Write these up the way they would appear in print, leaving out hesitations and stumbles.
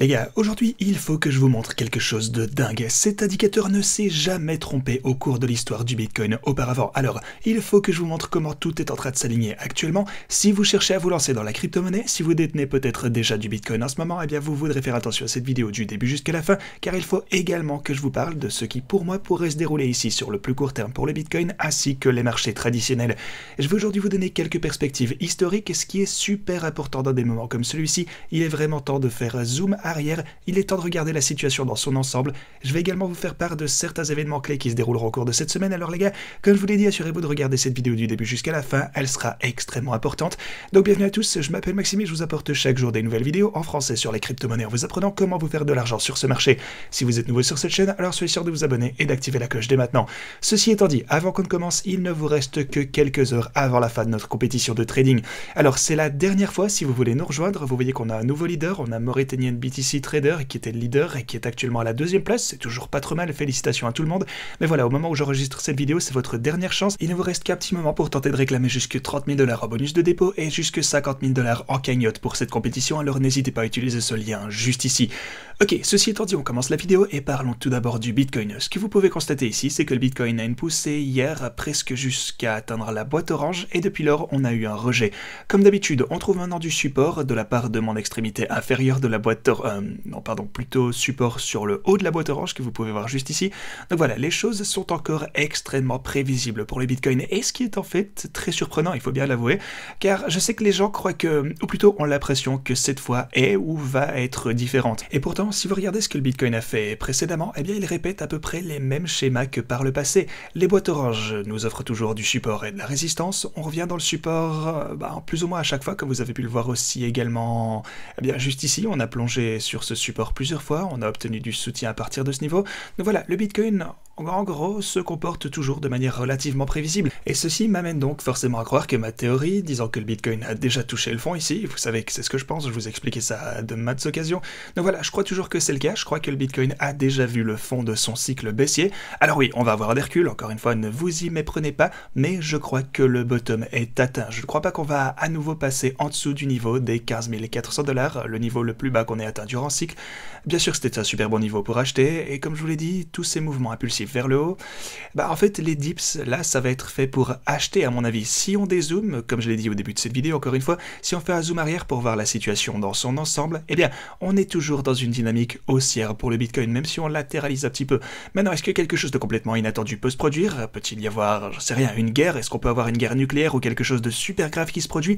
Les gars, aujourd'hui, il faut que je vous montre quelque chose de dingue. Cet indicateur ne s'est jamais trompé au cours de l'histoire du Bitcoin auparavant. Alors, il faut que je vous montre comment tout est en train de s'aligner actuellement. Si vous cherchez à vous lancer dans la crypto-monnaie, si vous détenez peut-être déjà du Bitcoin en ce moment, eh bien vous voudrez faire attention à cette vidéo du début jusqu'à la fin, car il faut également que je vous parle de ce qui pour moi pourrait se dérouler ici sur le plus court terme pour le Bitcoin, ainsi que les marchés traditionnels. Je vais aujourd'hui vous donner quelques perspectives historiques, ce qui est super important dans des moments comme celui-ci. Il est vraiment temps de faire zoom arrière, il est temps de regarder la situation dans son ensemble. Je vais également vous faire part de certains événements clés qui se dérouleront au cours de cette semaine. Alors les gars, comme je vous l'ai dit, assurez-vous de regarder cette vidéo du début jusqu'à la fin, elle sera extrêmement importante. Donc bienvenue à tous, je m'appelle Maxime et je vous apporte chaque jour des nouvelles vidéos en français sur les crypto-monnaies en vous apprenant comment vous faire de l'argent sur ce marché. Si vous êtes nouveau sur cette chaîne, alors soyez sûr de vous abonner et d'activer la cloche dès maintenant. Ceci étant dit, avant qu'on ne commence, il ne vous reste que quelques heures avant la fin de notre compétition de trading. Alors c'est la dernière fois, si vous voulez nous rejoindre, vous voyez qu'on a un nouveau leader, on a Mauritanian BTC Trader qui était le leader et qui est actuellement à la deuxième place, c'est toujours pas trop mal, félicitations à tout le monde. Mais voilà, au moment où j'enregistre cette vidéo, c'est votre dernière chance, il ne vous reste qu'un petit moment pour tenter de réclamer jusque 30 000 $ en bonus de dépôt et jusque 50 000 $ en cagnotte pour cette compétition, alors n'hésitez pas à utiliser ce lien juste ici. Ok, ceci étant dit, on commence la vidéo et parlons tout d'abord du Bitcoin. Ce que vous pouvez constater ici, c'est que le Bitcoin a une poussée hier presque jusqu'à atteindre la boîte orange et depuis lors, on a eu un rejet. Comme d'habitude, on trouve maintenant du support de la part de mon extrémité inférieure de la boîte plutôt support sur le haut de la boîte orange que vous pouvez voir juste ici. Donc voilà, les choses sont encore extrêmement prévisibles pour le Bitcoin et ce qui est en fait très surprenant, il faut bien l'avouer, car je sais que les gens croient que, ou plutôt ont l'impression que cette fois est ou va être différente. Et pourtant, si vous regardez ce que le Bitcoin a fait précédemment, eh bien il répète à peu près les mêmes schémas que par le passé. Les boîtes oranges nous offrent toujours du support et de la résistance, on revient dans le support plus ou moins à chaque fois, comme vous avez pu le voir aussi également, eh bien juste ici, on a plongé sur ce support plusieurs fois, on a obtenu du soutien à partir de ce niveau. Donc voilà, le Bitcoin en gros se comporte toujours de manière relativement prévisible. Et ceci m'amène donc forcément à croire que ma théorie, disant que le Bitcoin a déjà touché le fond ici, vous savez que c'est ce que je pense, je vous ai expliqué ça à de maintes occasions. Donc voilà, je crois toujours que c'est le cas, je crois que le Bitcoin a déjà vu le fond de son cycle baissier. Alors oui, on va avoir des reculs, encore une fois, ne vous y méprenez pas, mais je crois que le bottom est atteint. Je ne crois pas qu'on va à nouveau passer en dessous du niveau des 15 400 $, le niveau le plus bas qu'on ait atteint durant le cycle. Bien sûr, c'était un super bon niveau pour acheter, et comme je vous l'ai dit, tous ces mouvements impulsifs vers le haut, en fait, les dips, là, ça va être fait pour acheter, à mon avis. Si on dézoome, comme je l'ai dit au début de cette vidéo, encore une fois, si on fait un zoom arrière pour voir la situation dans son ensemble, eh bien, on est toujours dans une dynamique haussière pour le Bitcoin, même si on latéralise un petit peu. Maintenant, est-ce que quelque chose de complètement inattendu peut se produire? Peut-il y avoir, je sais rien, une guerre? Est-ce qu'on peut avoir une guerre nucléaire ou quelque chose de super grave qui se produit?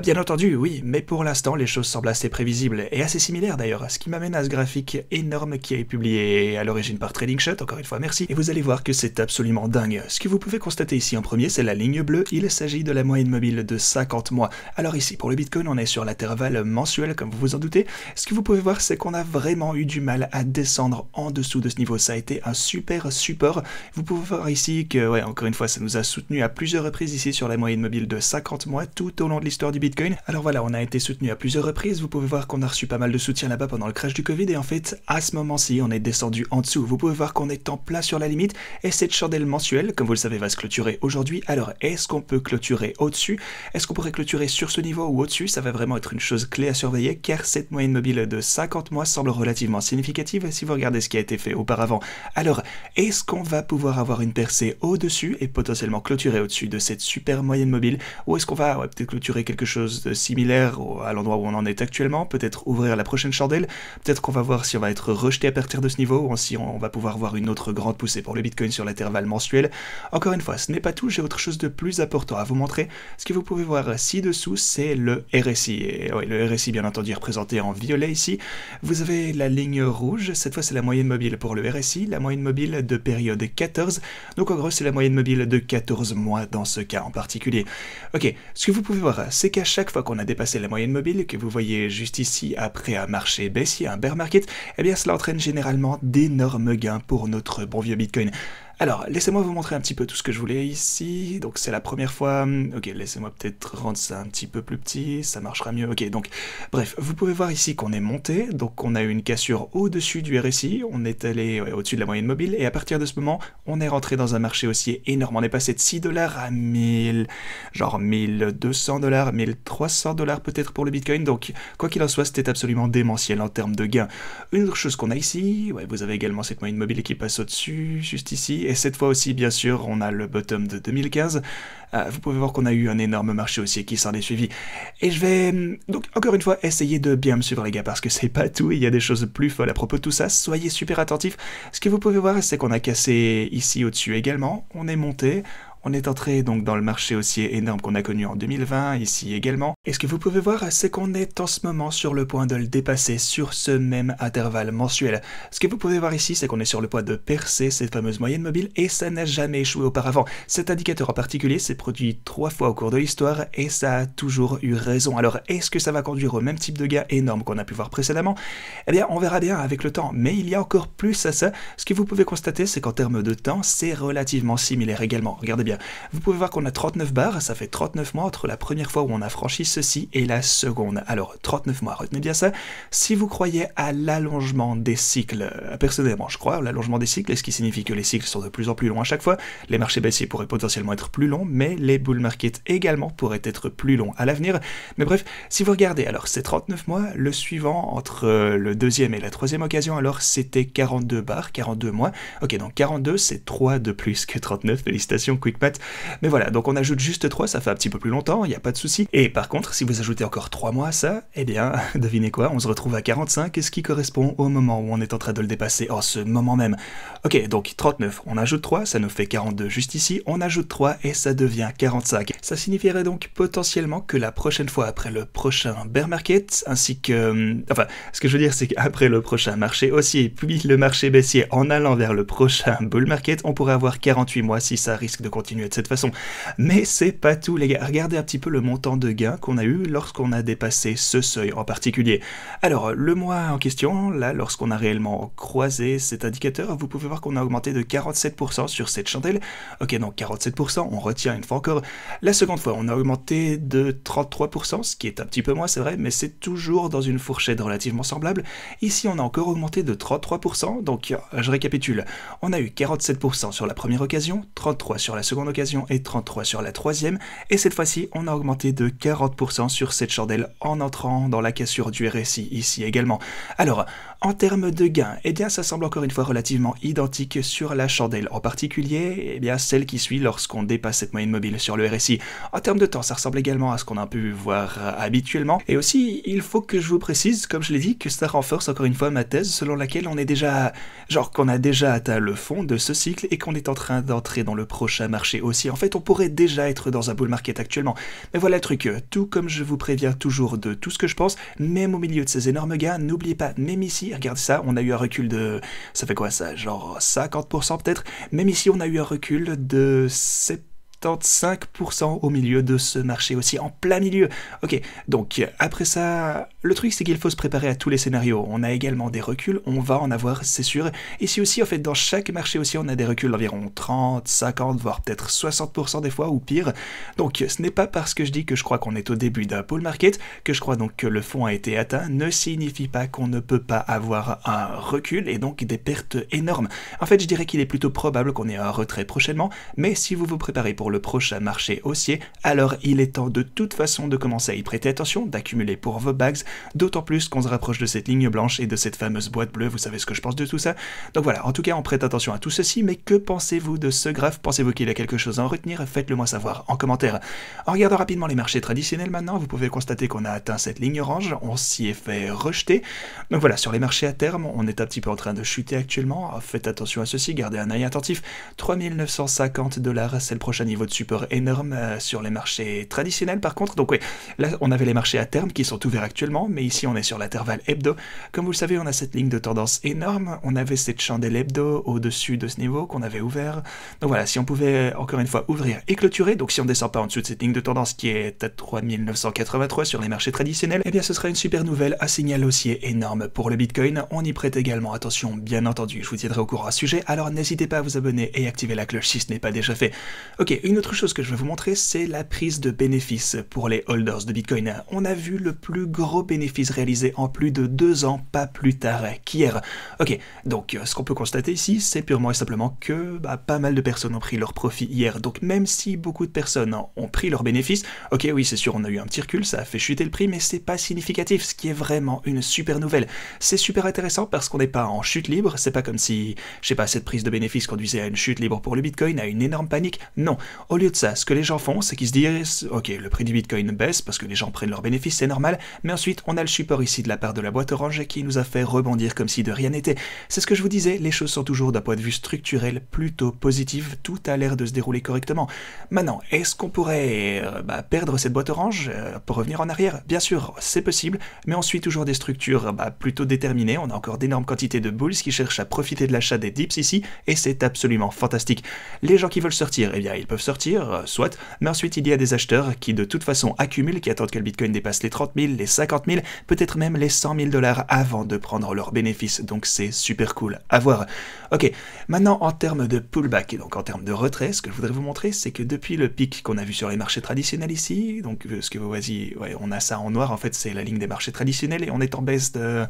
Bien entendu, oui, mais pour l'instant, les choses semblent assez prévisibles et assez similaires d'ailleurs, ce qui m'amène à ce graphique énorme qui est publié à l'origine par TradingShot, encore une fois merci, et vous allez voir que c'est absolument dingue. Ce que vous pouvez constater ici en premier, c'est la ligne bleue, il s'agit de la moyenne mobile de 50 mois. Alors ici, pour le Bitcoin, on est sur l'intervalle mensuel, comme vous vous en doutez. Ce que vous pouvez voir, c'est qu'on a vraiment eu du mal à descendre en dessous de ce niveau. Ça a été un super support. Vous pouvez voir ici que, ouais, encore une fois, ça nous a soutenu à plusieurs reprises ici sur la moyenne mobile de 50 mois tout au long de l'histoire du Bitcoin. Alors voilà, on a été soutenu à plusieurs reprises. Vous pouvez voir qu'on a reçu pas mal de soutien là-bas pendant le crash du Covid et en fait, à ce moment-ci, on est descendu en dessous. Vous pouvez voir qu'on est en plein sur la limite et cette chandelle mensuelle, comme vous le savez, va se clôturer aujourd'hui. Alors, est-ce qu'on peut clôturer au-dessus? Est-ce qu'on pourrait clôturer sur ce niveau ou au-dessus? Ça va vraiment être une chose clé à surveiller car cette moyenne mobile de 50 mois semble relativement significative si vous regardez ce qui a été fait auparavant. Alors, est-ce qu'on va pouvoir avoir une percée au-dessus et potentiellement clôturer au-dessus de cette super moyenne mobile? Ou est-ce qu'on va peut-être clôturer quelque chose de similaire à l'endroit où on en est actuellement? Peut-être ouvrir la prochaine chandelle? Peut-être qu'on va voir si on va être rejeté à partir de ce niveau ou si on va pouvoir voir une autre grande poussée pour le Bitcoin sur l'intervalle mensuel. Encore une fois, ce n'est pas tout, j'ai autre chose de plus important à vous montrer. Ce que vous pouvez voir ci-dessous, c'est le RSI. Et oui, le RSI, bien entendu, représenté en violet ici. Vous avez la ligne rouge, cette fois c'est la moyenne mobile pour le RSI, la moyenne mobile de période 14. Donc en gros, c'est la moyenne mobile de 14 mois dans ce cas en particulier. Ok, ce que vous pouvez voir, c'est qu'à chaque fois qu'on a dépassé la moyenne mobile, que vous voyez juste ici après un marché baissier, un bear market, eh bien cela entraîne généralement d'énormes gains pour notre bon vieux Bitcoin. Alors, laissez-moi vous montrer un petit peu tout ce que je voulais ici. Donc, c'est la première fois. Ok, laissez-moi peut-être rendre ça un petit peu plus petit. Ça marchera mieux. Ok, donc, bref, vous pouvez voir ici qu'on est monté. Donc, on a eu une cassure au-dessus du RSI. On est allé au-dessus de la moyenne mobile. Et à partir de ce moment, on est rentré dans un marché haussier énorme. On est passé de 6 dollars à 1000, genre 1200 dollars, 1300 dollars peut-être pour le Bitcoin. Donc, quoi qu'il en soit, c'était absolument démentiel en termes de gains. Une autre chose qu'on a ici, vous avez également cette moyenne mobile qui passe au-dessus, juste ici. Et cette fois aussi, bien sûr, on a le bottom de 2015. Vous pouvez voir qu'on a eu un énorme marché haussier qui s'en est suivi. Et je vais, donc, encore une fois, essayer de bien me suivre, les gars, parce que c'est pas tout. Il y a des choses plus folles à propos de tout ça. Soyez super attentifs. Ce que vous pouvez voir, c'est qu'on a cassé ici au-dessus également. On est monté. On est entré donc dans le marché haussier énorme qu'on a connu en 2020, ici également. Et ce que vous pouvez voir, c'est qu'on est en ce moment sur le point de le dépasser sur ce même intervalle mensuel. Ce que vous pouvez voir ici, c'est qu'on est sur le point de percer cette fameuse moyenne mobile et ça n'a jamais échoué auparavant. Cet indicateur en particulier s'est produit 3 fois au cours de l'histoire et ça a toujours eu raison. Alors, est-ce que ça va conduire au même type de gain énorme qu'on a pu voir précédemment? Eh bien, on verra bien avec le temps. Mais il y a encore plus à ça. Ce que vous pouvez constater, c'est qu'en termes de temps, c'est relativement similaire également. Regardez bien. Vous pouvez voir qu'on a 39 barres, ça fait 39 mois entre la première fois où on a franchi ceci et la seconde. Alors, 39 mois, retenez bien ça. Si vous croyez à l'allongement des cycles, personnellement, je crois à l'allongement des cycles, ce qui signifie que les cycles sont de plus en plus longs à chaque fois. Les marchés baissiers pourraient potentiellement être plus longs, mais les bull markets également pourraient être plus longs à l'avenir. Mais bref, si vous regardez, alors c'est 39 mois, le suivant, entre le deuxième et la troisième occasion, alors c'était 42 barres, 42 mois. Ok, donc 42, c'est 3 de plus que 39, félicitations, quick math. Mais voilà, donc on ajoute juste 3, ça fait un petit peu plus longtemps, il n'y a pas de souci. Et par contre, si vous ajoutez encore 3 mois à ça, eh bien, devinez quoi, on se retrouve à 45, ce qui correspond au moment où on est en train de le dépasser, en ce moment même. Ok, donc 39, on ajoute 3, ça nous fait 42 juste ici, on ajoute 3 et ça devient 45. Ça signifierait donc potentiellement que la prochaine fois après le prochain bear market, ainsi que... Enfin, ce que je veux dire, c'est qu'après le prochain marché haussier, puis le marché baissier en allant vers le prochain bull market, on pourrait avoir 48 mois si ça risque de continuer de cette façon. Mais c'est pas tout, les gars. Regardez un petit peu le montant de gains qu'on a eu lorsqu'on a dépassé ce seuil en particulier. Alors, le mois en question, là, lorsqu'on a réellement croisé cet indicateur, vous pouvez voir qu'on a augmenté de 47% sur cette chandelle. Ok, donc 47%, on retient une fois encore. La seconde fois, on a augmenté de 33%, ce qui est un petit peu moins, c'est vrai, mais c'est toujours dans une fourchette relativement semblable. Ici, on a encore augmenté de 33%, donc je récapitule. On a eu 47% sur la première occasion, 33% sur la seconde occasion et 33 sur la troisième, et cette fois-ci on a augmenté de 40% sur cette chandelle en entrant dans la cassure du RSI ici également. Alors, en termes de gains, eh bien ça semble encore une fois relativement identique sur la chandelle, en particulier eh bien celle qui suit lorsqu'on dépasse cette moyenne mobile sur le RSI. En termes de temps, ça ressemble également à ce qu'on a pu voir habituellement, et aussi il faut que je vous précise, comme je l'ai dit, que ça renforce encore une fois ma thèse selon laquelle on est déjà, genre qu'on a déjà atteint le fond de ce cycle et qu'on est en train d'entrer dans le prochain marché aussi. En fait, on pourrait déjà être dans un bull market actuellement. Mais voilà le truc, tout comme je vous préviens toujours de tout ce que je pense, même au milieu de ces énormes gains, n'oubliez pas, même ici, regardez ça, on a eu un recul de... Ça fait quoi ça? Genre 50% peut-être? Même ici, on a eu un recul de 75% au milieu de ce marché aussi, en plein milieu. Ok, donc après ça, le truc c'est qu'il faut se préparer à tous les scénarios. On a également des reculs, on va en avoir, c'est sûr. Ici aussi, en fait, dans chaque marché aussi, on a des reculs d'environ 30, 50, voire peut-être 60% des fois, ou pire. Donc ce n'est pas parce que je dis que je crois qu'on est au début d'un bull market, que je crois donc que le fond a été atteint, ne signifie pas qu'on ne peut pas avoir un recul et donc des pertes énormes. En fait, je dirais qu'il est plutôt probable qu'on ait un retrait prochainement, mais si vous vous préparez pour le prochain marché haussier, alors il est temps de toute façon de commencer à y prêter attention, d'accumuler pour vos bags, d'autant plus qu'on se rapproche de cette ligne blanche et de cette fameuse boîte bleue, vous savez ce que je pense de tout ça. Donc voilà, en tout cas on prête attention à tout ceci, mais que pensez-vous de ce graphe? Pensez-vous qu'il y a quelque chose à en retenir? Faites-le moi savoir en commentaire. En regardant rapidement les marchés traditionnels maintenant, vous pouvez constater qu'on a atteint cette ligne orange, on s'y est fait rejeter. Donc voilà, sur les marchés à terme, on est un petit peu en train de chuter actuellement, faites attention à ceci, gardez un œil attentif, 3950 $, c'est le prochain niveau niveau de support énorme sur les marchés traditionnels par contre. Donc oui, là on avait les marchés à terme qui sont ouverts actuellement, mais ici on est sur l'intervalle hebdo. Comme vous le savez, on a cette ligne de tendance énorme, on avait cette chandelle hebdo au-dessus de ce niveau qu'on avait ouvert. Donc voilà, si on pouvait encore une fois ouvrir et clôturer, donc si on descend pas en dessous de cette ligne de tendance qui est à 3983 sur les marchés traditionnels, eh bien ce sera une super nouvelle, un signal haussier énorme pour le Bitcoin. On y prête également attention, bien entendu, je vous tiendrai au courant à ce sujet, alors n'hésitez pas à vous abonner et activer la cloche si ce n'est pas déjà fait. Ok, une autre chose que je vais vous montrer, c'est la prise de bénéfice pour les holders de Bitcoin. On a vu le plus gros bénéfice réalisé en plus de 2 ans, pas plus tard qu'hier. Ok, donc ce qu'on peut constater ici, c'est purement et simplement que pas mal de personnes ont pris leur profit hier. Donc même si beaucoup de personnes ont pris leur bénéfice, ok oui c'est sûr on a eu un petit recul, ça a fait chuter le prix, mais c'est pas significatif, ce qui est vraiment une super nouvelle. C'est super intéressant parce qu'on n'est pas en chute libre, c'est pas comme si, je sais pas, cette prise de bénéfice conduisait à une chute libre pour le Bitcoin, à une énorme panique. Non, au lieu de ça, ce que les gens font, c'est qu'ils se disent, ok, le prix du Bitcoin baisse parce que les gens prennent leurs bénéfices, c'est normal, mais ensuite on a le support ici de la part de la boîte orange qui nous a fait rebondir comme si de rien n'était. C'est ce que je vous disais, les choses sont toujours d'un point de vue structurel plutôt positives, tout a l'air de se dérouler correctement. Maintenant, est-ce qu'on pourrait perdre cette boîte orange pour revenir en arrière? Bien sûr, c'est possible, mais on suit toujours des structures plutôt déterminées, on a encore d'énormes quantités de bulls qui cherchent à profiter de l'achat des dips ici, et c'est absolument fantastique. Les gens qui veulent sortir, eh bien ils peuvent sortir, soit, mais ensuite il y a des acheteurs qui de toute façon accumulent, qui attendent que le Bitcoin dépasse les 30 000, les 50 000, peut-être même les 100 000 $ avant de prendre leurs bénéfices, donc c'est super cool à voir. Ok, maintenant en termes de pullback, et donc en termes de retrait, ce que je voudrais vous montrer, c'est que depuis le pic qu'on a vu sur les marchés traditionnels ici, donc ce que vous voyez, ouais, on a ça en noir, en fait c'est la ligne des marchés traditionnels, et on est en baisse de...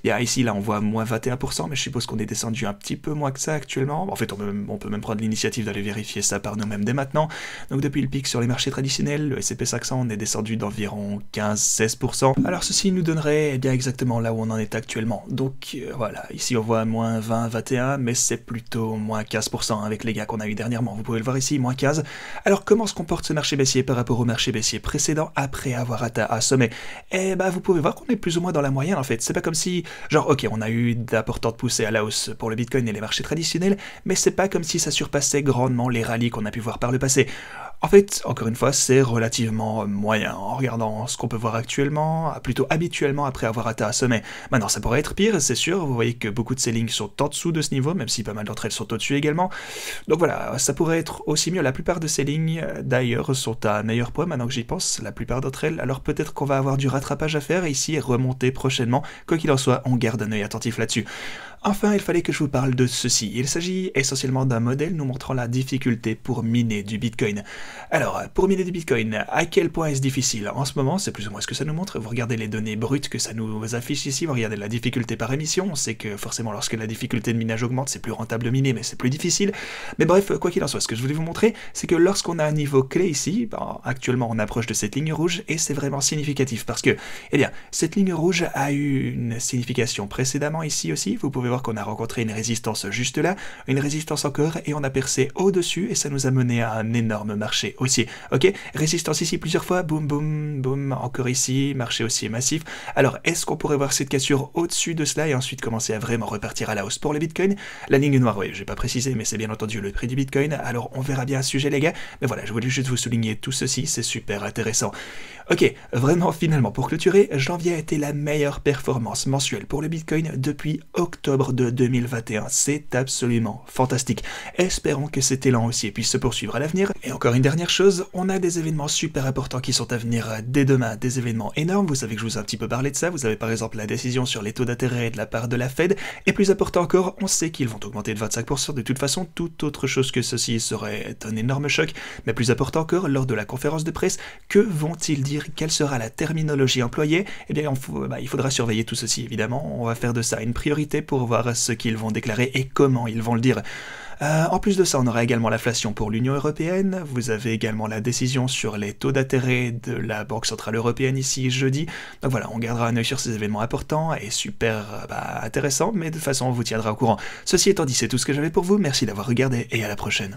ici, là on voit moins 21%, mais je suppose qu'on est descendu un petit peu moins que ça actuellement. En fait, on peut même prendre l'initiative d'aller vérifier ça par nous-mêmes dès maintenant. Donc depuis le pic sur les marchés traditionnels, le S&P 500, on est descendu d'environ 15-16%. Alors ceci nous donnerait bien exactement là où on en est actuellement. Donc voilà, ici on voit moins 20-21, mais c'est plutôt moins 15% avec les gains qu'on a eu dernièrement. Vous pouvez le voir ici, moins 15. Alors comment se comporte ce marché baissier par rapport au marché baissier précédent après avoir atteint un sommet? Eh ben vous pouvez voir qu'on est plus ou moins dans la moyenne en fait. C'est pas comme si, genre ok, on a eu d'importantes poussées à la hausse pour le Bitcoin et les marchés traditionnels, mais c'est pas comme si ça surpassait grandement les rallyes qu'on a pu voir par le passé. En fait, encore une fois, c'est relativement moyen en regardant ce qu'on peut voir actuellement, plutôt habituellement après avoir atteint un sommet. Maintenant, ça pourrait être pire, c'est sûr, vous voyez que beaucoup de ces lignes sont en dessous de ce niveau, même si pas mal d'entre elles sont au-dessus également. Donc voilà, ça pourrait être aussi mieux. La plupart de ces lignes, d'ailleurs, sont à un meilleur point, maintenant que j'y pense, la plupart d'entre elles. Alors peut-être qu'on va avoir du rattrapage à faire ici et remonter prochainement. Quoi qu'il en soit, on garde un œil attentif là-dessus. Enfin, il fallait que je vous parle de ceci. Il s'agit essentiellement d'un modèle nous montrant la difficulté pour miner du Bitcoin. Alors, pour miner du Bitcoin, à quel point est-ce difficile? En ce moment, c'est plus ou moins ce que ça nous montre. Vous regardez les données brutes que ça nous affiche ici, vous regardez la difficulté par émission. On sait que forcément, lorsque la difficulté de minage augmente, c'est plus rentable de miner, mais c'est plus difficile. Mais bref, quoi qu'il en soit, ce que je voulais vous montrer, c'est que lorsqu'on a un niveau clé ici, actuellement on approche de cette ligne rouge, et c'est vraiment significatif parce que, eh bien, cette ligne rouge a eu une signification précédemment ici aussi. Vous pouvez voir qu'on a rencontré une résistance juste là, une résistance encore, et on a percé au-dessus, et ça nous a mené à un énorme marché haussier. Ok, résistance ici plusieurs fois, boum, boum, boum, encore ici, marché haussier massif. Alors, est-ce qu'on pourrait voir cette cassure au-dessus de cela et ensuite commencer à vraiment repartir à la hausse pour le Bitcoin? La ligne noire, oui, je vais pas préciser, mais c'est bien entendu le prix du Bitcoin. Alors, on verra bien à ce sujet, les gars. Mais voilà, je voulais juste vous souligner tout ceci, c'est super intéressant. Ok, vraiment, finalement, pour clôturer, janvier a été la meilleure performance mensuelle pour le Bitcoin depuis octobre de 2021. C'est absolument fantastique. Espérons que cet élan haussier puisse se poursuivre à l'avenir. Et encore une dernière chose, on a des événements super importants qui sont à venir dès demain, des événements énormes. Vous savez que je vous ai un petit peu parlé de ça. Vous avez par exemple la décision sur les taux d'intérêt de la part de la Fed. Et plus important encore, on sait qu'ils vont augmenter de 25%. De toute façon, toute autre chose que ceci serait un énorme choc. Mais plus important encore, lors de la conférence de presse, que vont-ils dire? Quelle sera la terminologie employée? Eh bien, il faudra surveiller tout ceci, évidemment. On va faire de ça une priorité pour voir ce qu'ils vont déclarer et comment ils vont le dire. En plus de ça, on aura également l'inflation pour l'Union européenne. Vous avez également la décision sur les taux d'intérêt de la Banque Centrale Européenne ici jeudi. Donc voilà, on gardera un œil sur ces événements importants et super intéressants, mais de toute façon, on vous tiendra au courant. Ceci étant dit, c'est tout ce que j'avais pour vous. Merci d'avoir regardé et à la prochaine.